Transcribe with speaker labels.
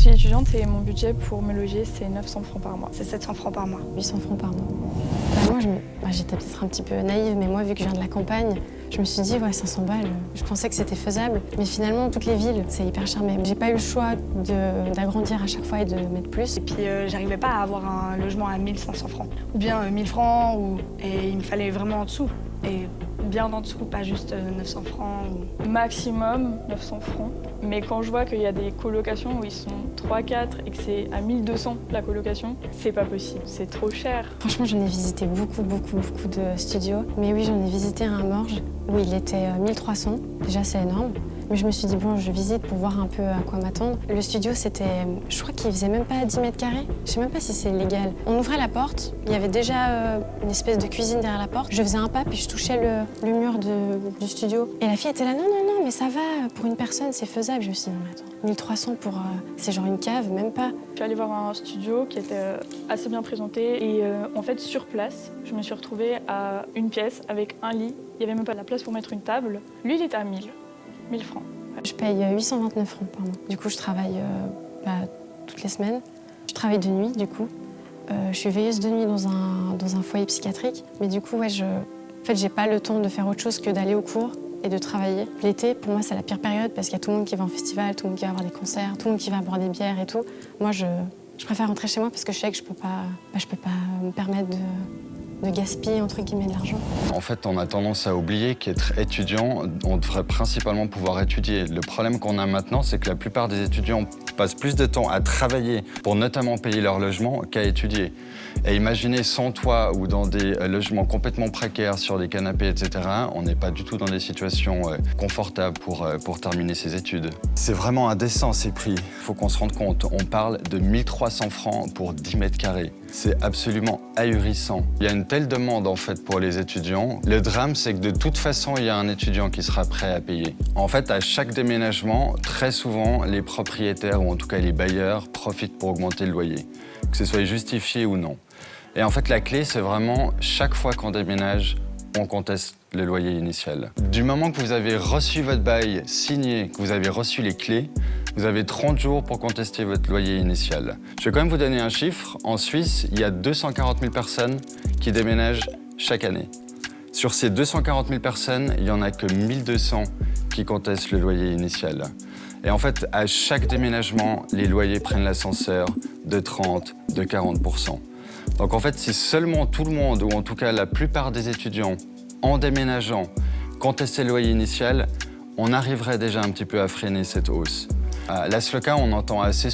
Speaker 1: suis étudiante et mon budget pour me loger, c'est 900 francs par mois.
Speaker 2: C'est 700 francs par mois.
Speaker 3: 800 francs par mois. Moi, j'étais peut-être un petit peu naïve, mais moi, vu que je viens de la campagne, je me suis dit, ouais, 500 balles, je pensais que c'était faisable. Mais finalement, toutes les villes, c'est hyper cher. Mais j'ai pas eu le choix d'agrandir à chaque fois et de mettre plus.
Speaker 2: Et puis, j'arrivais pas à avoir un logement à 1500 francs. Ou bien 1000 francs, et il me fallait vraiment en dessous. Et bien en dessous, pas juste 900 francs.
Speaker 1: Maximum 900 francs. Mais quand je vois qu'il y a des colocations où ils sont 3-4 et que c'est à 1200 la colocation, c'est pas possible, c'est trop cher.
Speaker 3: Franchement, j'en ai visité beaucoup de studios. Mais oui, j'en ai visité un à Morges où il était 1300. Déjà, c'est énorme. Mais je me suis dit, bon, je visite pour voir un peu à quoi m'attendre. Le studio, c'était, je crois qu'il faisait même pas 10 mètres carrés. Je sais même pas si c'est légal. On ouvrait la porte, il y avait déjà une espèce de cuisine derrière la porte. Je faisais un pas, puis je touchais le mur du studio. Et la fille était là, non, mais ça va, pour une personne, c'est faisable. Je me suis dit, non, mais attends, 1300 pour, c'est genre une cave, même pas.
Speaker 1: Je suis allée voir un studio qui était assez bien présenté. Et en fait, sur place, je me suis retrouvée à une pièce avec un lit. Il n'y avait même pas la place pour mettre une table. Lui, il était à 1000 francs.
Speaker 3: Je paye 829 francs par mois. Du coup, je travaille toutes les semaines. Je travaille de nuit, du coup. Je suis veilleuse de nuit dans un foyer psychiatrique. Mais du coup, ouais, en fait, j'ai pas le temps de faire autre chose que d'aller au cours et de travailler. L'été, pour moi, c'est la pire période parce qu'il y a tout le monde qui va en festival, tout le monde qui va avoir des concerts, tout le monde qui va boire des bières et tout. Moi, je préfère rentrer chez moi parce que je sais que je peux pas me permettre de gaspiller, entre guillemets, de l'argent.
Speaker 4: En fait, on a tendance à oublier qu'être étudiant, on devrait principalement pouvoir étudier. Le problème qu'on a maintenant, c'est que la plupart des étudiants passent plus de temps à travailler pour notamment payer leur logement qu'à étudier. Et imaginez sans toit ou dans des logements complètement précaires sur des canapés, etc., on n'est pas du tout dans des situations confortables pour terminer ses études. C'est vraiment indécent ces prix. Il faut qu'on se rende compte, on parle de 1300 francs pour 10 mètres carrés. C'est absolument ahurissant. Il y a une telle demande en fait pour les étudiants. Le drame, c'est que de toute façon, il y a un étudiant qui sera prêt à payer. En fait, à chaque déménagement, très souvent, les propriétaires ou en tout cas les bailleurs profitent pour augmenter le loyer, que ce soit justifié ou non. Et en fait, la clé, c'est vraiment chaque fois qu'on déménage, on conteste le loyer initial. Du moment que vous avez reçu votre bail signé, que vous avez reçu les clés, vous avez 30 jours pour contester votre loyer initial. Je vais quand même vous donner un chiffre. En Suisse, il y a 240 000 personnes qui déménagent chaque année. Sur ces 240 000 personnes, il n'y en a que 1200 qui contestent le loyer initial. Et en fait, à chaque déménagement, les loyers prennent l'ascenseur de 30, de 40%. Donc en fait, si seulement tout le monde, ou en tout cas la plupart des étudiants, en déménageant, contestaient le loyer initial, on arriverait déjà un petit peu à freiner cette hausse. La SLOCA, on entend assez